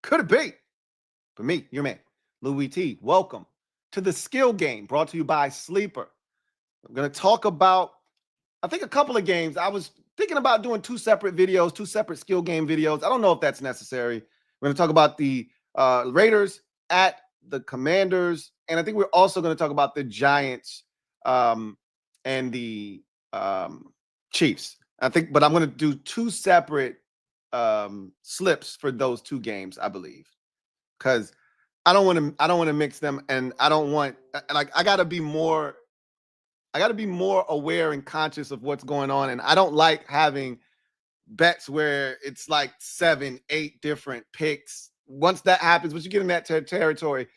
could it be? For me, your man, Louie T. Welcome to the Skill Game, brought to you by Sleeper. I'm going to talk about, I think, a couple of games. I was thinking about doing two separate videos, two separate skill game videos. I don't know if that's necessary. We're going to talk about the Raiders at the Commanders, and I think we're also going to talk about the Giants and the Chiefs. I think, but I'm going to do two separate slips for those two games, I believe, because I don't want to mix them, and I don't want, like, I got to be more aware and conscious of what's going on, and I don't like having bets where it's like 7, 8 different picks. Once that happens, once you get in that territory,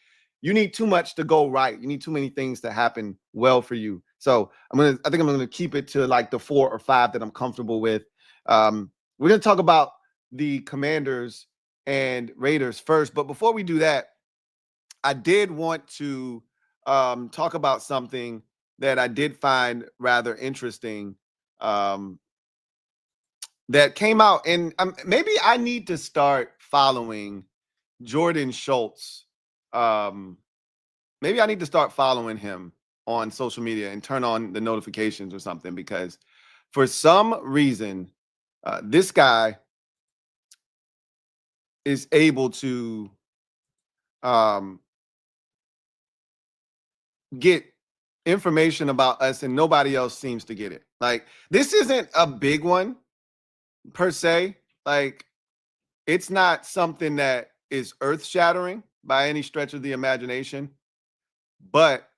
you need too much to go right. You need too many things to happen well for you. So I think I'm gonna keep it to like the 4 or 5 that I'm comfortable with. We're gonna talk about the Commanders and Raiders first, but before we do that, I did want to talk about something that I did find rather interesting that came out, and maybe I need to start following Jordan Schultz. Maybe I need to start following him on social media and turn on the notifications or something, because for some reason, this guy is able to get information about us and nobody else seems to get it. Like, this isn't a big one per se. Like, it's not something that is earth-shattering by any stretch of the imagination, but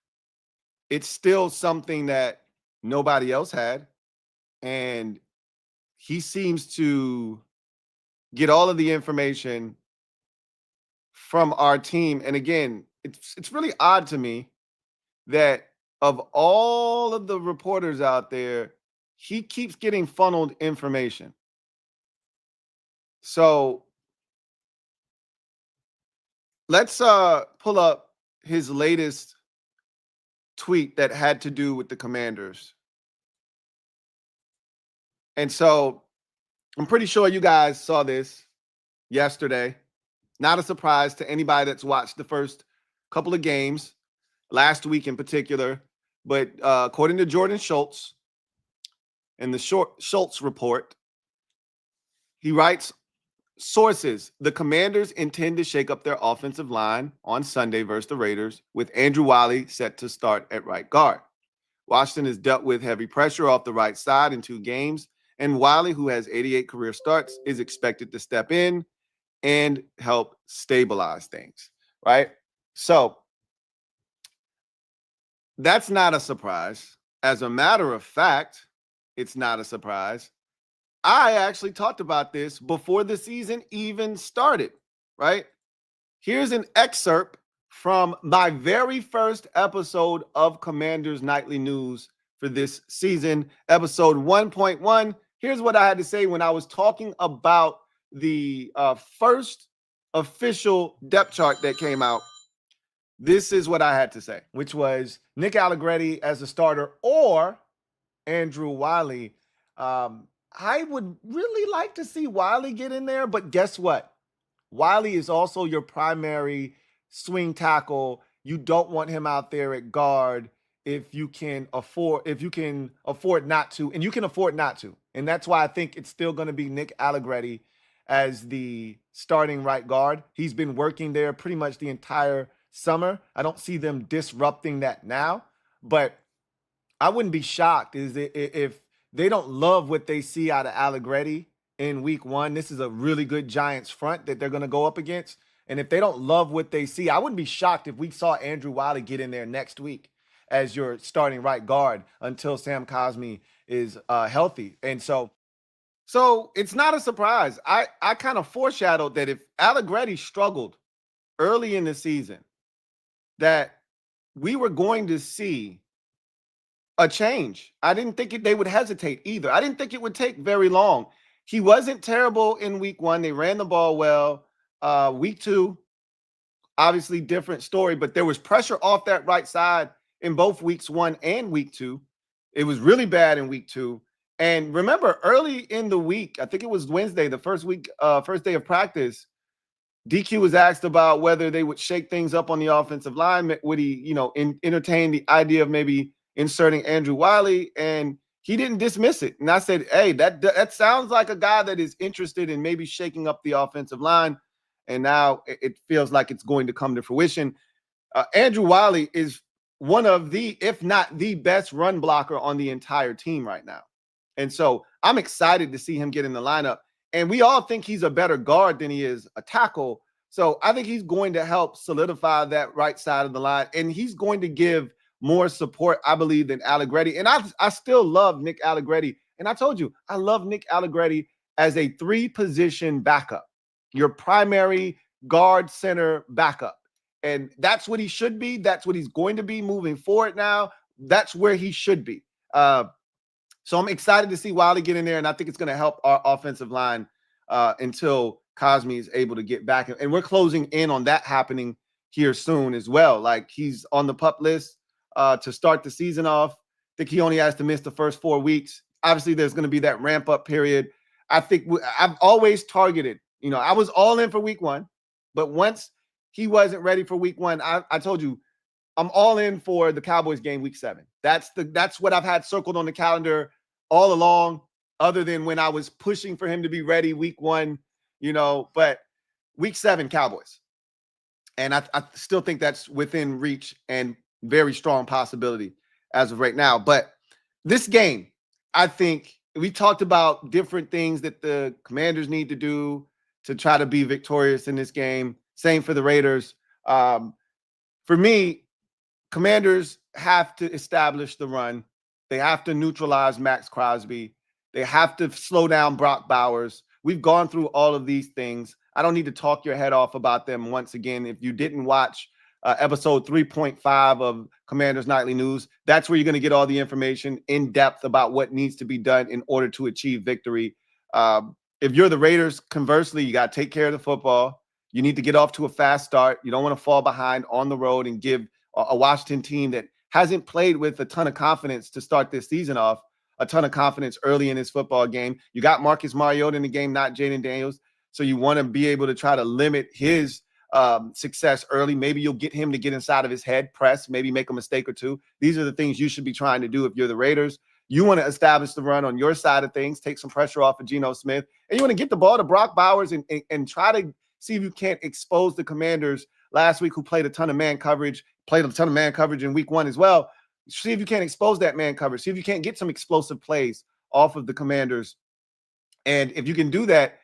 it's still something that nobody else had, and he seems to get all of the information from our team. And again, it's really odd to me that of all of the reporters out there, he keeps getting funneled information. So let's pull up his latest tweet that had to do with the Commanders. And so I'm pretty sure you guys saw this yesterday. Not a surprise to anybody that's watched the first couple of games, last week in particular. But according to Jordan Schultz in the Schultz report, he writes, sources, the Commanders intend to shake up their offensive line on Sunday versus the Raiders, with Andrew Wiley set to start at right guard. Washington has dealt with heavy pressure off the right side in 2 games, and Wiley, who has 88 career starts, is expected to step in and help stabilize things, right? So that's not a surprise. As a matter of fact, it's not a surprise. I actually talked about this before the season even started, right? Here's an excerpt from my very first episode of Commanders Nightly News for this season, episode 1.1. Here's what I had to say when I was talking about the first official depth chart that came out. This is what I had to say, which was Nick Allegretti as a starter or Andrew Wiley. I would really like to see Wiley get in there, but guess what? Wiley is also your primary swing tackle. You don't want him out there at guard if you can afford not to, and you can afford not to. And that's why I think it's still going to be Nick Allegretti as the starting right guard. He's been working there pretty much the entire summer. I don't see them disrupting that now, but I wouldn't be shocked if they don't love what they see out of Allegretti in week 1. This is a really good Giants front that they're going to go up against. And if they don't love what they see, I wouldn't be shocked if we saw Andrew Wiley get in there next week as your starting right guard until Sam Cosmi is healthy. And so it's not a surprise. I kind of foreshadowed that if Allegretti struggled early in the season, that we were going to see a change. I didn't think they would hesitate either. I didn't think it would take very long. He wasn't terrible in week 1. They ran the ball well. Week 2, obviously different story, but there was pressure off that right side in both weeks 1 and week 2. It was really bad in week 2. And remember, early in the week, I think it was Wednesday, the first day of practice, DQ was asked about whether they would shake things up on the offensive line. Would he, entertain the idea of maybe inserting Andrew Wiley? And he didn't dismiss it. And I said, hey, that sounds like a guy that is interested in maybe shaking up the offensive line. And now it feels like it's going to come to fruition. Andrew Wiley is one of the, if not the best run blocker on the entire team right now. And so I'm excited to see him get in the lineup. And we all think he's a better guard than he is a tackle. So I think he's going to help solidify that right side of the line. And he's going to give more support, I believe, than Allegretti. And I still love Nick Allegretti. And I told you, I love Nick Allegretti as a 3-position backup, your primary guard center backup. And that's what he should be. That's what he's going to be moving forward now. That's where he should be. So I'm excited to see Wiley get in there, and I think it's going to help our offensive line until Cosme is able to get back. And we're closing in on that happening here soon as well. Like, he's on the PUP list to start the season off. I think he only has to miss the first 4 weeks. Obviously, there's going to be that ramp-up period. I think I've always targeted, I was all in for week 1, but once he wasn't ready for week 1, I told you, I'm all in for the Cowboys game week 7. That's what I've had circled on the calendar all along, other than when I was pushing for him to be ready week 1, but week 7 Cowboys. And I still think that's within reach and very strong possibility as of right now. But this game, I think we talked about different things that the Commanders need to do to try to be victorious in this game. Same for the Raiders. For me, Commanders have to establish the run. They have to neutralize Max Crosby. They have to slow down Brock Bowers. We've gone through all of these things. I don't need to talk your head off about them once again. If you didn't watch episode 3.5 of Commanders Nightly News, that's where you're going to get all the information in depth about what needs to be done in order to achieve victory. If you're the Raiders, conversely, you got to take care of the football. You need to get off to a fast start. You don't want to fall behind on the road and give a Washington team that hasn't played with a ton of confidence to start this season off, a ton of confidence early in this football game. You got Marcus Mariota in the game, not Jaden Daniels. So you want to be able to try to limit his success early. Maybe you'll get him to get inside of his head, press, maybe make a mistake or two. These are the things you should be trying to do if you're the Raiders. You want to establish the run on your side of things, take some pressure off of Geno Smith, and you want to get the ball to Brock Bowers and try to see if you can't expose the Commanders last week, who played a ton of man coverage, in week 1 as well. See if you can't expose that man coverage. See if you can't get some explosive plays off of the Commanders. And if you can do that,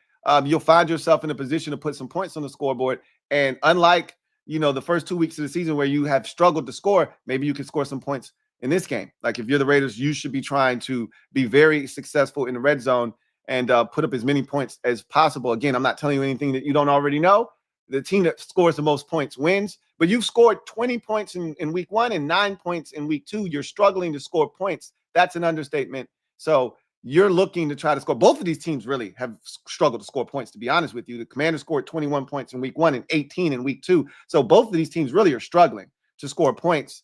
you'll find yourself in a position to put some points on the scoreboard. And unlike, the first 2 weeks of the season where you have struggled to score, maybe you can score some points in this game. Like, if you're the Raiders, you should be trying to be very successful in the red zone and put up as many points as possible. Again, I'm not telling you anything that you don't already know. The team that scores the most points wins, but you've scored 20 points in week 1 and 9 points in week 2. You're struggling to score points. That's an understatement. So you're looking to try to score. Both of these teams really have struggled to score points, to be honest with you. The Commanders scored 21 points in week 1 and 18 in week 2. So both of these teams really are struggling to score points.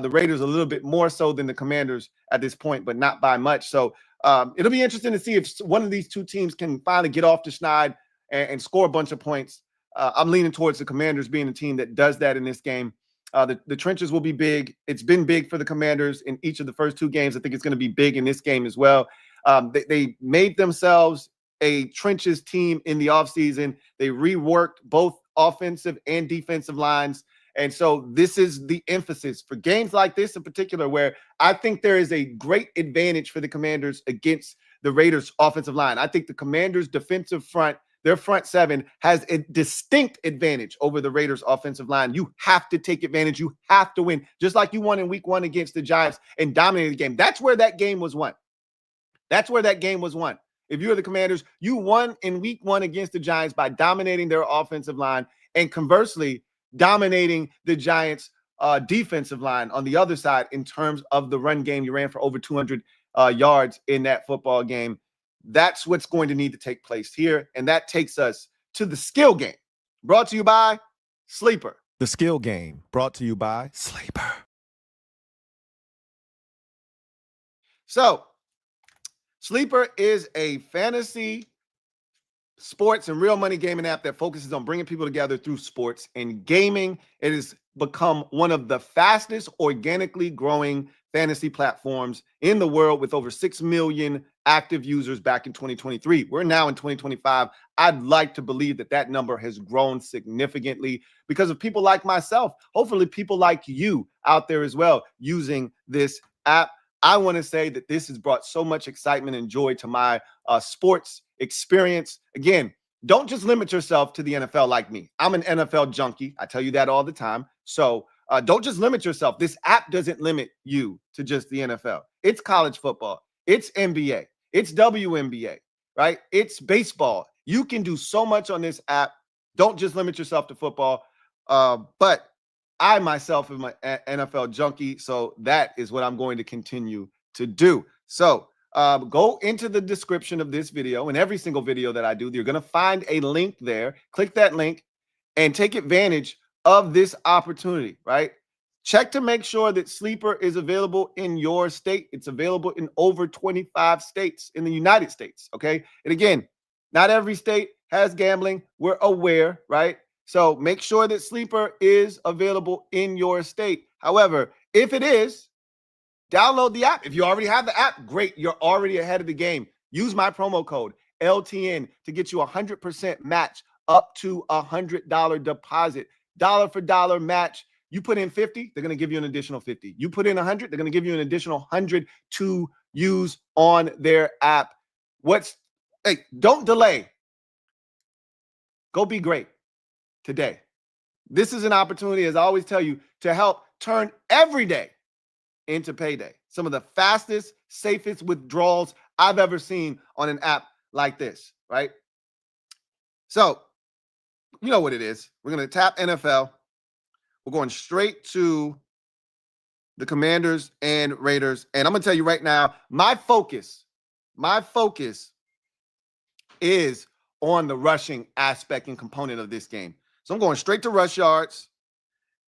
The Raiders a little bit more so than the Commanders at this point, but not by much. So it'll be interesting to see if one of these two teams can finally get off the schneid and score a bunch of points. I'm leaning towards the Commanders being the team that does that in this game. The trenches will be big. It's been big for the Commanders in each of the first 2 games. I think it's going to be big in this game as well. They made themselves a trenches team in the offseason. They reworked both offensive and defensive lines. And so this is the emphasis for games like this in particular, where I think there is a great advantage for the Commanders against the Raiders' offensive line. I think the Commanders' defensive front, their front 7, has a distinct advantage over the Raiders' offensive line. You have to take advantage. You have to win, just like you won in week 1 against the Giants and dominated the game. That's where that game was won. If you're the Commanders, you won in week 1 against the Giants by dominating their offensive line, and conversely, dominating the Giants' defensive line on the other side in terms of the run game. You ran for over 200 yards in that football game. That's what's going to need to take place here. And that takes us to the skill game, brought to you by Sleeper. The skill game, brought to you by Sleeper. So, Sleeper is a fantasy sports and real money gaming app that focuses on bringing people together through sports and gaming. It has become one of the fastest organically growing fantasy platforms in the world, with over 6 million active users back in 2023. We're now in 2025. I'd like to believe that that number has grown significantly because of people like myself, hopefully people like you out there as well using this app. I want to say that this has brought so much excitement and joy to my sports experience. Again, don't just limit yourself to the NFL like me. I'm an NFL junkie. I tell you that all the time. So don't just limit yourself. This app doesn't limit you to just the NFL. It's college football. It's NBA. It's WNBA, right? It's baseball. You can do so much on this app. Don't just limit yourself to football. But I myself am an NFL junkie, so that is what I'm going to continue to do. So go into the description of this video, and every single video that I do, you're going to find a link there. Click that link and take advantage of this opportunity, right? Check to make sure that Sleeper is available in your state. It's available in over 25 states in the United States, okay? And again, not every state has gambling. We're aware, right? So make sure that Sleeper is available in your state. However, if it is, download the app. If you already have the app, great. You're already ahead of the game. Use my promo code LTN to get you 100% match up to $100 deposit. Dollar for dollar match. You put in 50, they're going to give you an additional 50. You put in 100, they're going to give you an additional 100 to use on their app. Hey, don't delay. Go be great today. This is an opportunity, as I always tell you, to help turn every day into payday. Some of the fastest, safest withdrawals I've ever seen on an app like this, right? So, you know what it is. We're going to tap NFL. We're going straight to the Commanders and Raiders. And I'm going to tell you right now, my focus is on the rushing aspect and component of this game. So I'm going straight to rush yards.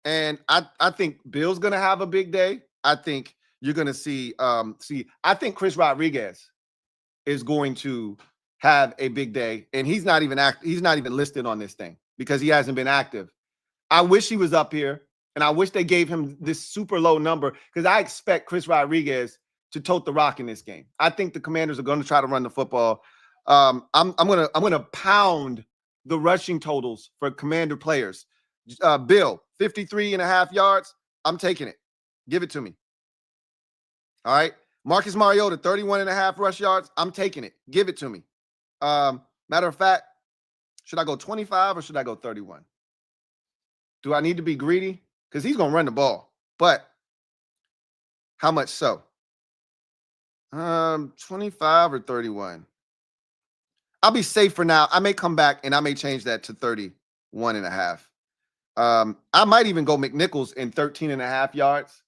And I think Bill's going to have a big day. I think you're going to see I think Chris Rodriguez is going to have a big day, and he's not even listed on this thing because he hasn't been active. I wish he was up here, and I wish they gave him this super low number because I expect Chris Rodriguez to tote the rock in this game. I think the Commanders are going to try to run the football. I'm gonna pound the rushing totals for Commander players. Bill, 53.5 yards. I'm taking it. Give it to me. All right. Marcus Mariota, 31.5 rush yards. I'm taking it. Give it to me. Matter of fact, should I go 25 or should I go 31? Do I need to be greedy? Because he's going to run the ball. But how much so? 25 or 31? I'll be safe for now. I may come back and I may change that to 31.5. I might even go McNichols in 13.5 yards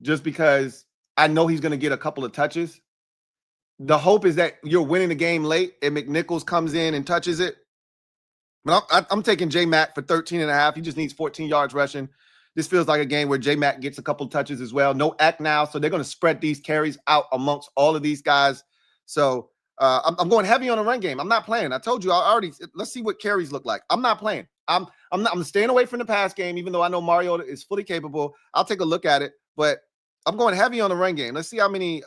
just because I know he's going to get a couple of touches. The hope is that you're winning the game late and McNichols comes in and touches it. But I'm taking J-Mac for 13.5. He just needs 14 yards rushing. This feels like a game where J-Mac gets a couple of touches as well. No Eck now, so they're going to spread these carries out amongst all of these guys. So I'm going heavy on the run game. I'm not playing. I told you let's see what carries look like. I'm not playing. I'm staying away from the pass game, even though I know Mariota is fully capable. I'll take a look at it, but I'm going heavy on the run game. Let's see how many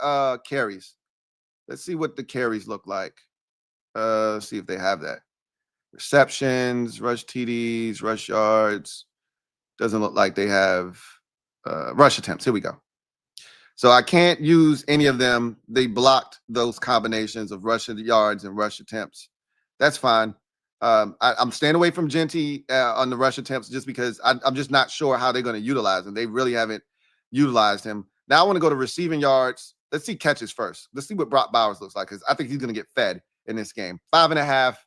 carries. Let's see what the carries look like. Let's see if they have that. Receptions, rush TDs, rush yards. Doesn't look like they have rush attempts. Here we go. So I can't use any of them. They blocked those combinations of rush yards and rush attempts. That's fine. I'm staying away from Genty on the rush attempts just because I'm just not sure how they're going to utilize him. They really haven't utilized him. Now I want to go to receiving yards. Let's see catches first. Let's see what Brock Bowers looks like because I think he's going to get fed in this game. 5.5.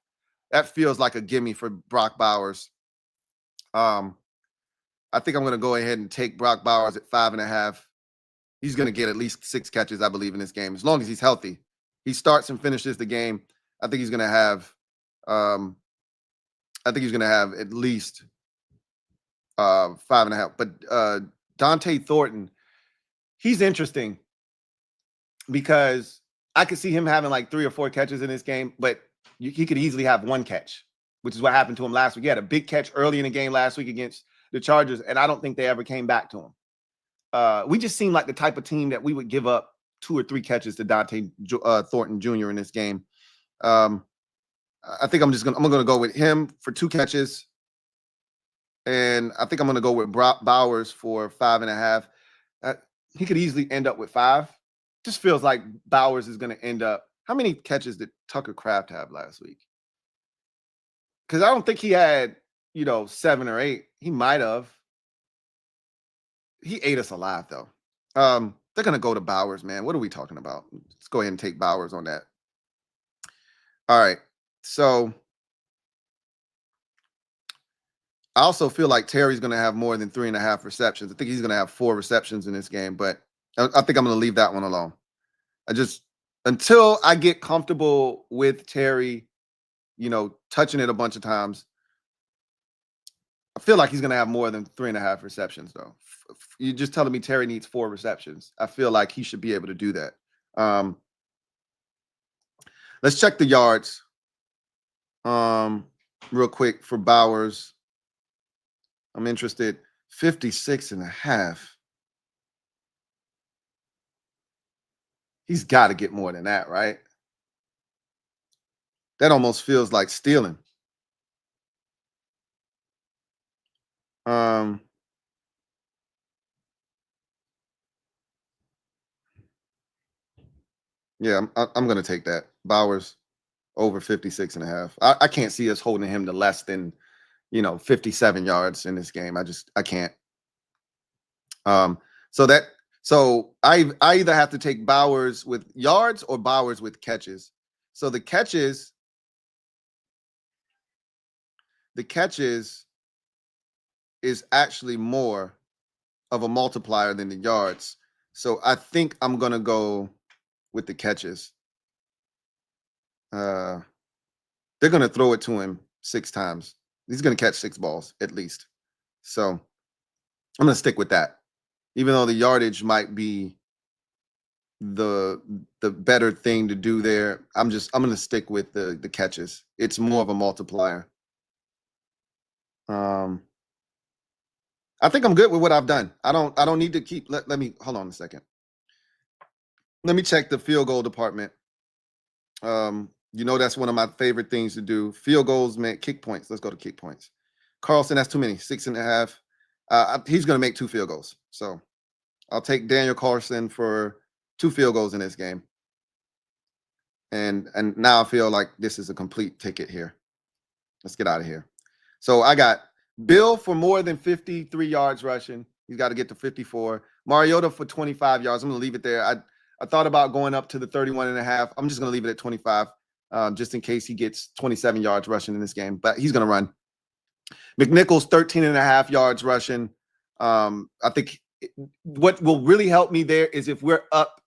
That feels like a gimme for Brock Bowers. I think I'm going to go ahead and take Brock Bowers at 5.5. He's going to get at least 6 catches, I believe, in this game, as long as he's healthy. He starts and finishes the game. I think he's going to have at least 5.5. But Dante Thornton, he's interesting because I could see him having like 3 or 4 catches in this game, but He could easily have one catch, which is what happened to him last week. He had a big catch early in the game last week against the Chargers, and I don't think they ever came back to him. We just seem like the type of team that we would give up 2 or 3 catches to Dante Thornton Jr. in this game. I think I'm gonna go with him for 2 catches, and I think I'm gonna go with Bowers for 5.5. He could easily end up with 5. Just feels like Bowers is gonna end up. How many catches did Tucker Kraft have last week? Because I don't think he had, 7 or 8. He might have. He ate us alive, though. They're going to go to Bowers, man. What are we talking about? Let's go ahead and take Bowers on that. All right. So I also feel like Terry's going to have more than 3.5 receptions. I think he's going to have 4 receptions in this game, but I think I'm going to leave that one alone. Until I get comfortable with Terry, touching it a bunch of times, I feel like he's going to have more than 3.5 receptions, though. You're just telling me Terry needs 4 receptions. I feel like he should be able to do that. Let's check the yards real quick for Bowers. I'm interested. 56.5. He's got to get more than that, right? That almost feels like stealing. Yeah, I'm going to take that. Bowers over 56.5. I can't see us holding him to less than, 57 yards in this game. I can't. So I either have to take Bowers with yards or Bowers with catches. So the catches is actually more of a multiplier than the yards. So I think I'm going to go with the catches. They're going to throw it to him 6 times. He's going to catch 6 balls at least. So I'm going to stick with that. Even though the yardage might be the better thing to do there, I'm going to stick with the catches. It's more of a multiplier. I think I'm good with what I've done. I don't need to keep. Let me hold on a second. Let me check the field goal department. That's one of my favorite things to do. Field goals, man. Kick points. Let's go to kick points. Carlson, that's too many. 6.5. He's going to make 2 field goals. So I'll take Daniel Carlson for 2 field goals in this game. And now I feel like this is a complete ticket here. Let's get out of here. So I got Bill for more than 53 yards rushing. He's got to get to 54. Mariota for 25 yards. I'm going to leave it there. I thought about going up to the 31.5. I'm just going to leave it at 25, just in case he gets 27 yards rushing in this game. But he's going to run. McNichols, 13.5 yards rushing. I think what will really help me there is if we're up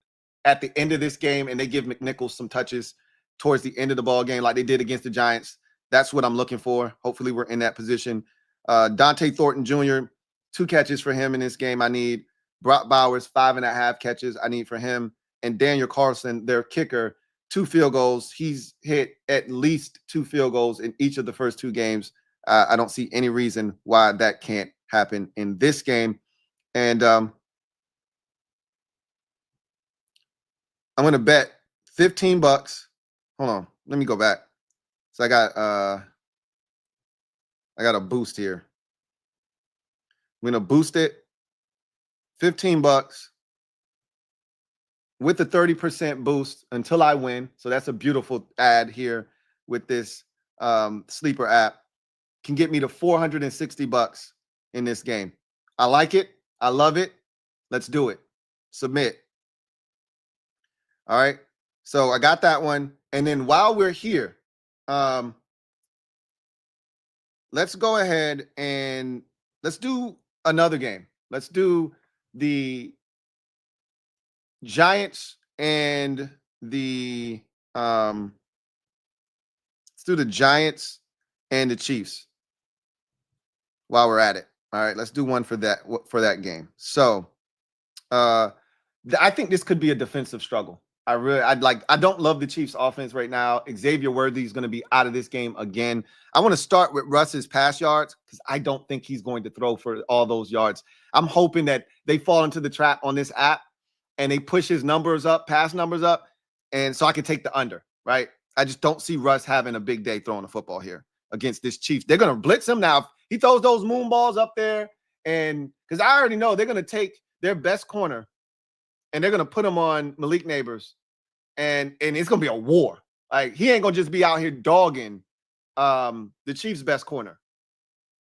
at the end of this game and they give McNichols some touches towards the end of the ball game like they did against the Giants. That's what I'm looking for. Hopefully we're in that position. Dante Thornton Jr., 2 catches for him in this game I need. Brock Bowers, 5.5 catches I need for him. And Daniel Carlson, their kicker, 2 field goals. He's hit at least 2 field goals in each of the first 2 games. I don't see any reason why that can't happen in this game. And I'm going to bet $15. Hold on. Let me go back. So I got a boost here. I'm going to boost it. $15 with the 30% boost until I win. So that's a beautiful ad here with this sleeper app. Can get me to $460 in this game. I like it. I love it. Let's do it. Submit. All right. So I got that one. And then while we're here, let's go ahead and let's do another game. Let's do the Giants and the let's do the Giants and the Chiefs while we're at it. All right, let's do one for that game. So I think this could be a defensive struggle. I don't love the Chiefs offense right now. Xavier Worthy is going to be out of this game again. I want to start with Russ's pass yards because I don't think he's going to throw for all those yards. I'm hoping that they fall into the trap on this app and they push his numbers up, pass numbers up, and so I can take the under, right? I just don't see Russ having a big day throwing the football here against this Chiefs. They're going to blitz him now. If he throws those moon balls up there, and because I already know they're going to take their best corner and they're going to put him on Malik Neighbors, and it's going to be a war. Like, he ain't going to just be out here dogging the Chiefs' best corner.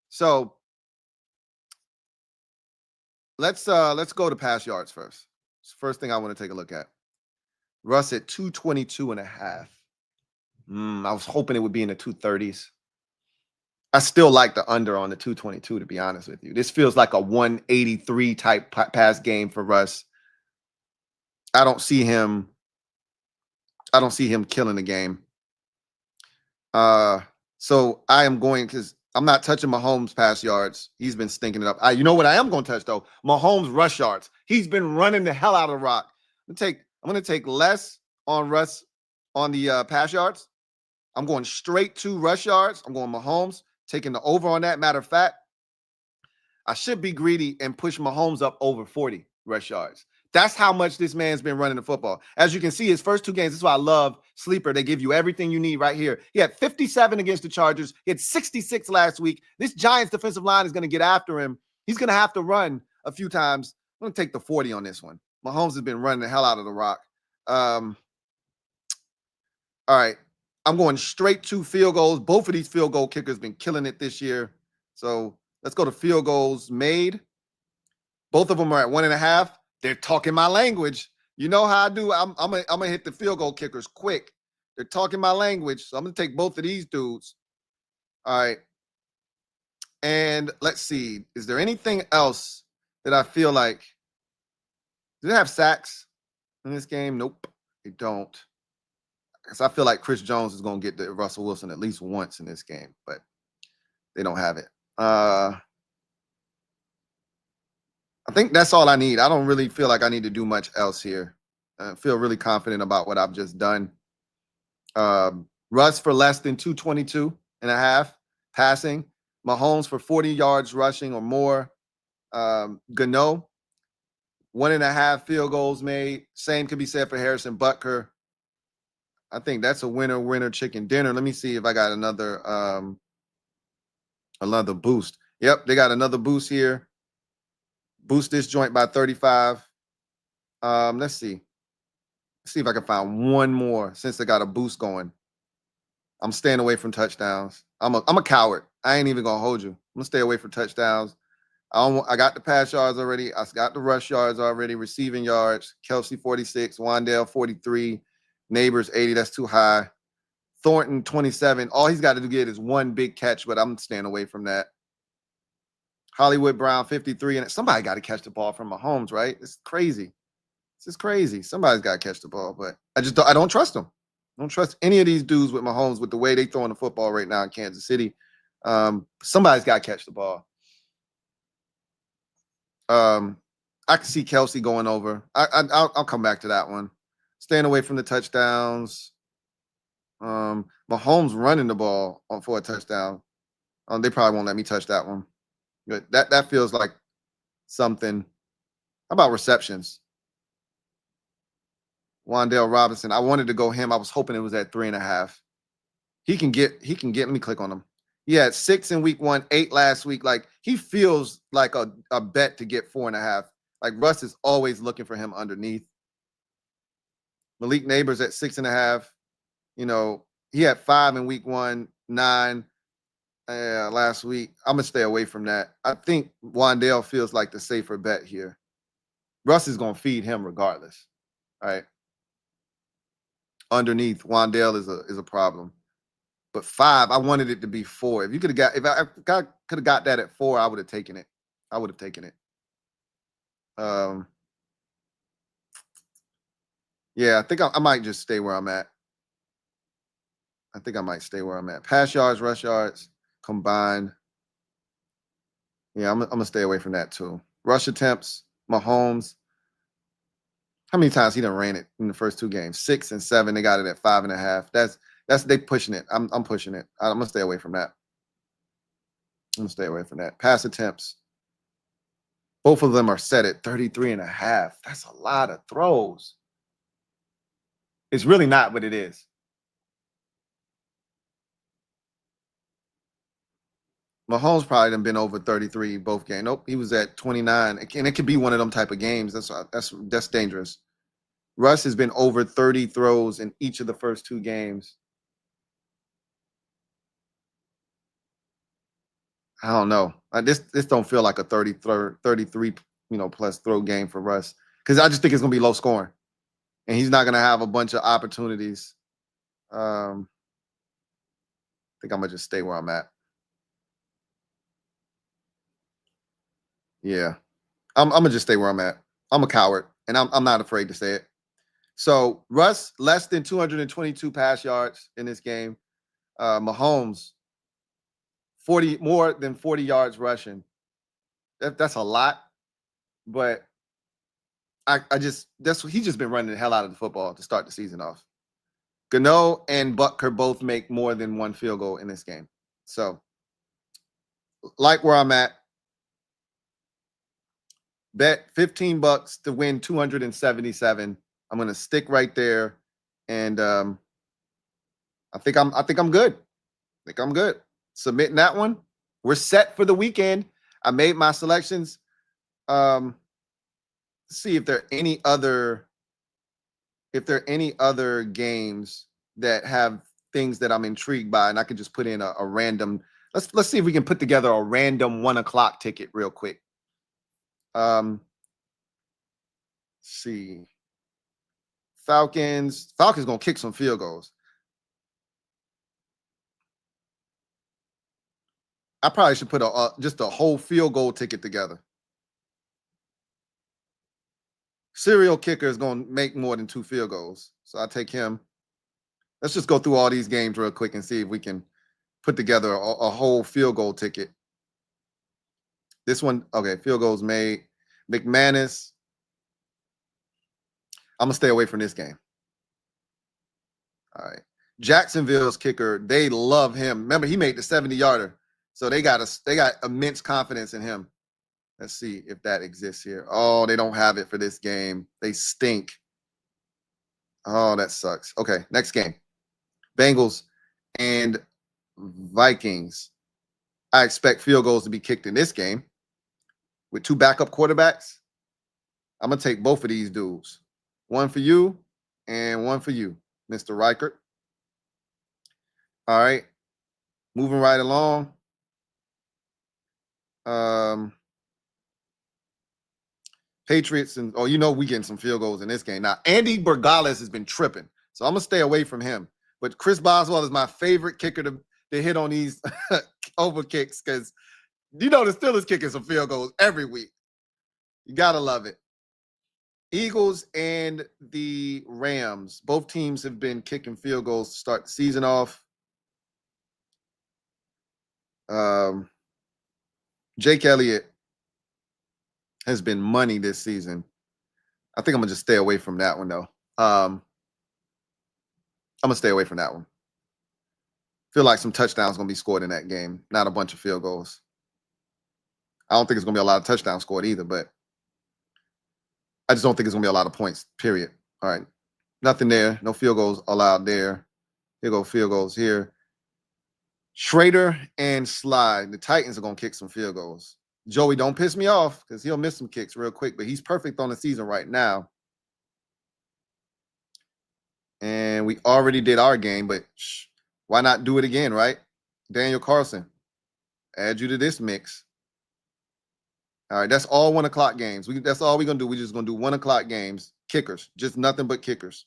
So let's go to pass yards first. It's the first thing I want to take a look at. Russ at 222.5. I was hoping it would be in the 230s. I still like the under on the 222, to be honest with you. This feels like a 183 type pass game for Russ. I don't see him killing the game. So I am going, because I'm not touching Mahomes' pass yards. He's been stinking it up. You know what I am going to touch, though? Mahomes' rush yards. He's been running the hell out of the rock. I'm going to take less on Russ on the pass yards. I'm going straight to rush yards. I'm going Mahomes, taking the over on that. Matter of fact, I should be greedy and push Mahomes up over 40 rush yards. That's how much this man's been running the football. As you can see, his first two games, this is why I love Sleeper. They give you everything you need right here. He had 57 against the Chargers. He had 66 last week. This Giants defensive line is going to get after him. He's going to have to run a few times. I'm going to take the 40 on this one. Mahomes has been running the hell out of the rock. All right. I'm going straight to field goals. Both of these field goal kickers been killing it this year. So let's go to field goals made. Both of them are at 1.5. They're talking my language. You know how I do. I'm gonna hit the field goal kickers quick. They're talking my language. So I'm gonna take both of these dudes. All right. And let's see. Is there anything else that I feel like? Do they have sacks in this game? Nope, they don't. Because I feel like Chris Jones is going to get to Russell Wilson at least once in this game, but they don't have it. I think that's all I need. I don't really feel like I need to do much else here. I feel really confident about what I've just done. Russ for less than 222.5 passing. Mahomes for 40 yards rushing or more. Gano, 1.5 field goals made. Same could be said for Harrison Butker. I think that's a winner chicken dinner. Let me see if I got another boost. Yep, they got another boost here. Boost this joint by 35. Let's see. Let's see if I can find one more since they got a boost going. I'm staying away from touchdowns. I'm a coward. I ain't even gonna hold you. I'm gonna stay away from touchdowns. I got the pass yards already. I got the rush yards already. Receiving yards. Kelsey 46, Wandale 43. Neighbors 80, that's too high. Thornton 27. All he's got to get is one big catch, but I'm staying away from that. Hollywood Brown 53, and somebody got to catch the ball from Mahomes, right? It's crazy. This is crazy. Somebody's got to catch the ball, but I don't trust them. I don't trust any of these dudes with Mahomes with the way they throwing the football right now in Kansas City. Somebody's got to catch the ball. I can see Kelsey going over. I'll come back to that one. Staying away from the touchdowns. Mahomes running the ball for a touchdown. They probably won't let me touch that one. But that feels like something. How about receptions? Wandale Robinson. I wanted to go him. I was hoping it was at 3.5. He can get. Let me click on him. He had 6 in week 1, 8 last week. Like, he feels like a bet to get 4.5. Like, Russ is always looking for him underneath. Malik Neighbors at 6.5. You know, he had 5 in week 1, 9 last week. I'm going to stay away from that. I think Wandale feels like the safer bet here. Russ is going to feed him regardless. All right. Underneath, Wandale is a problem. But 5, I wanted it to be 4. If I could have got that at 4, I would have taken it. Yeah, I think I might just stay where I'm at. Pass yards, rush yards combined. Yeah, I'm gonna stay away from that too. Rush attempts, Mahomes. How many times he done ran it in the first 2 games? 6 and 7. They got it at 5.5. That's they pushing it. I'm pushing it. I'm gonna stay away from that. I'm gonna stay away from that. Pass attempts. Both of them are set at 33.5. That's a lot of throws. It's really not what it is. Mahomes probably done been over 33 both games. Nope, he was at 29. And it could be one of them type of games. That's dangerous. Russ has been over 30 throws in each of the first 2 games. I don't know. This don't feel like a 33, plus throw game for Russ. Because I just think it's gonna be low scoring. And he's not gonna have a bunch of opportunities. I think I'm gonna just stay where I'm at. Yeah. I'm gonna just stay where I'm at. I'm a coward, and I'm not afraid to say it. So Russ, less than 222 pass yards in this game. Mahomes, more than 40 yards rushing. That's a lot, but he's just been running the hell out of the football to start the season off. Gano and Butker both make more than 1 field goal in this game. So, like where I'm at, bet $15 to win 277. I'm gonna stick right there, and I think I'm good. I think I'm good. Submitting that one. We're set for the weekend. I made my selections. See if there are any other games that have things that I'm intrigued by, and I could just put in a random. Let's see if we can put together a random 1 o'clock ticket real quick. See. Falcons gonna kick some field goals. I probably should put just a whole field goal ticket together. Serial kicker is gonna make more than 2 field goals, so I'll take him. Let's just go through all these games real quick and see if we can put together a whole field goal ticket. This one, okay, field goals made. McManus. I'm gonna stay away from this game. All right. Jacksonville's kicker, they love him. Remember, he made the 70-yarder. So they got immense confidence in him. Let's see if that exists here. Oh, they don't have it for this game. They stink. Oh, that sucks. Okay, next game. Bengals and Vikings. I expect field goals to be kicked in this game with 2 backup quarterbacks. I'm going to take both of these dudes. 1 for you and 1 for you, Mr. Reichert. All right. Moving right along. Patriots and we getting some field goals in this game. Now, Andy Bergales has been tripping, so I'm gonna stay away from him. But Chris Boswell is my favorite kicker to hit on these over kicks because the Steelers kicking some field goals every week. You gotta love it. Eagles and the Rams. Both teams have been kicking field goals to start the season off. Jake Elliott has been money this season. I think I'm gonna just stay away from that one though. I'm gonna stay away from that one. Feel like some touchdowns gonna be scored in that game, not a bunch of field goals. I don't think it's gonna be a lot of touchdowns scored either, but I just don't think it's gonna be a lot of points. Period. All right, nothing there. No field goals allowed there. Here go field goals here. Schrader and Slide. The Titans are gonna kick some field goals. Joey, don't piss me off because he'll miss some kicks real quick, but he's perfect on the season right now. And we already did our game, but why not do it again, right? Daniel Carlson, add you to this mix. All right, that's all 1 o'clock games. That's all we're going to do. We're just going to do 1 o'clock games. Kickers, just nothing but kickers.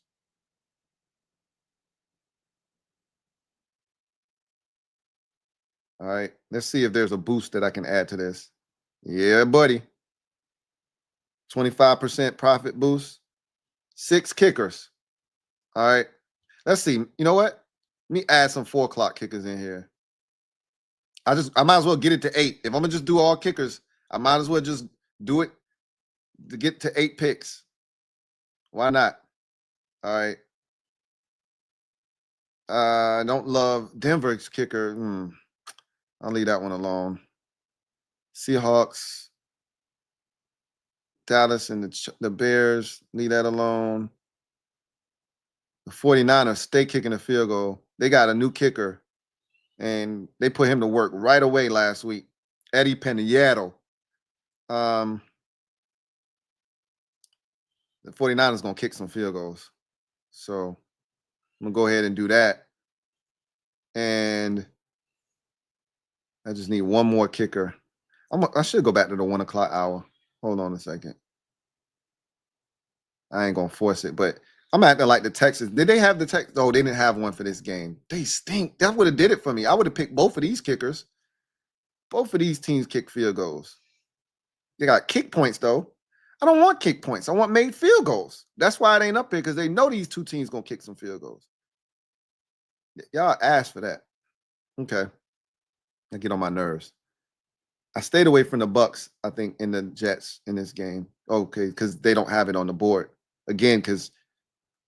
All right, let's see if there's a boost that I can add to this. Yeah, buddy. 25% profit boost. 6 kickers. All right, let's see. You know what? Let me add some 4 o'clock kickers in here. I might as well get it to 8. If I'm gonna just do all kickers, I might as well just do it to get to 8 picks. Why not? All right. I don't love Denver's kicker. I'll leave that one alone. Seahawks, Dallas, and the Bears, leave that alone. The 49ers stay kicking the field goal. They got a new kicker, and they put him to work right away last week. Eddie Pinheiro. The 49ers going to kick some field goals. So I'm going to go ahead and do that. And I just need one more kicker. I should go back to the 1 o'clock hour. Hold on a second. I ain't going to force it, but I'm acting like the Texans. Did they have the Texans? Oh, they didn't have one for this game. They stink. That would have did it for me. I would have picked both of these kickers. Both of these teams kick field goals. They got kick points, though. I don't want kick points. I want made field goals. That's why it ain't up here, because they know these two teams going to kick some field goals. Y'all asked for that. Okay. I get on my nerves. I stayed away from the Bucks, I think, in the Jets in this game. Okay, because they don't have it on the board. Again, because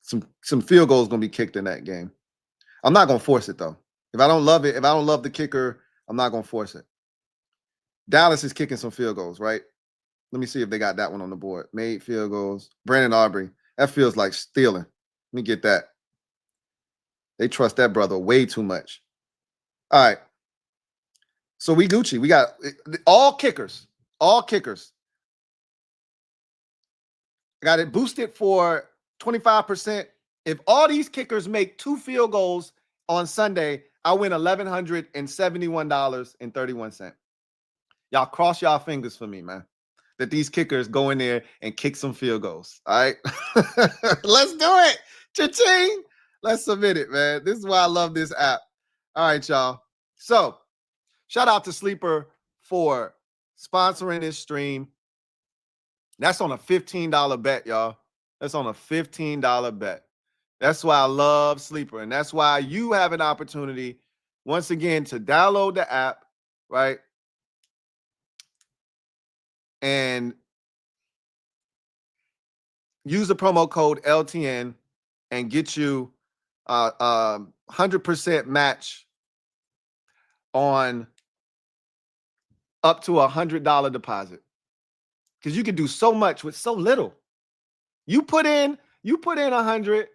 some field goals going to be kicked in that game. I'm not going to force it, though. If I don't love it, if I don't love the kicker, I'm not going to force it. Dallas is kicking some field goals, right? Let me see if they got that one on the board. Made field goals. Brandon Aubrey. That feels like stealing. Let me get that. They trust that brother way too much. All right. So we Gucci. We got all kickers. All kickers. I got it boosted for 25%. If all these kickers make 2 field goals on Sunday, I win $1,171.31. Y'all cross y'all fingers for me, man, that these kickers go in there and kick some field goals. All right. Let's do it. Cha-ching. Let's submit it, man. This is why I love this app. All right, y'all. So shout out to Sleeper for sponsoring this stream. That's on a $15 bet, y'all. That's on a $15 bet. That's why I love Sleeper. And that's why you have an opportunity, once again, to download the app, right? And use the promo code LTN and get you 100% match on up to $100 deposit. Because you can do so much with so little. You put in 100,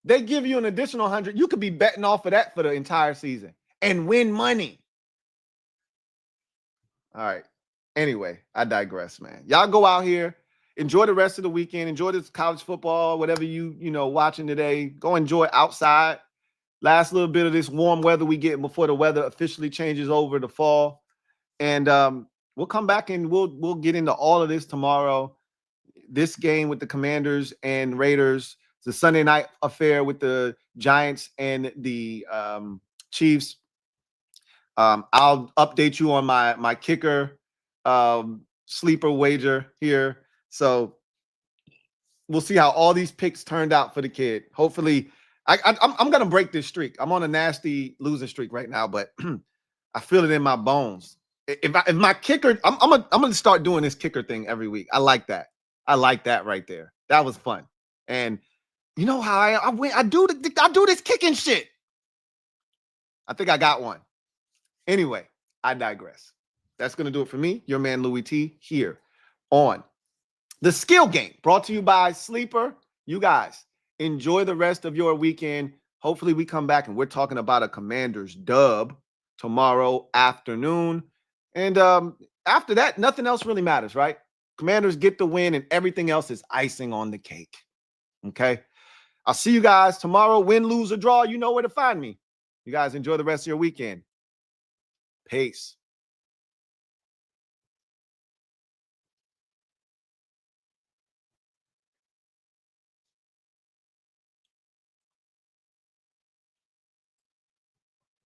they give you an additional 100. You could be betting off of that for the entire season and win money. All right. Anyway, I digress, man. Y'all go out here, enjoy the rest of the weekend, enjoy this college football, whatever you watching today. Go enjoy outside. Last little bit of this warm weather we get before the weather officially changes over to fall. And we'll come back and we'll get into all of this tomorrow. This game with the Commanders and Raiders, the Sunday night affair with the Giants and the Chiefs. I'll update you on my kicker sleeper wager here. So we'll see how all these picks turned out for the kid. Hopefully, I'm gonna break this streak. I'm on a nasty losing streak right now, but I feel it in my bones. If my kicker, I'm gonna start doing this kicker thing every week. I like that. I like that right there. That was fun. And you know how I do this kicking shit. I think I got one. Anyway, I digress. That's going to do it for me, your man Louie T, here on The Skill Game, brought to you by Sleeper. You guys, enjoy the rest of your weekend. Hopefully we come back and we're talking about a Commanders dub tomorrow afternoon. And after that, nothing else really matters, right? Commanders get the win and everything else is icing on the cake. Okay? I'll see you guys tomorrow. Win, lose, or draw, you know where to find me. You guys enjoy the rest of your weekend. Peace.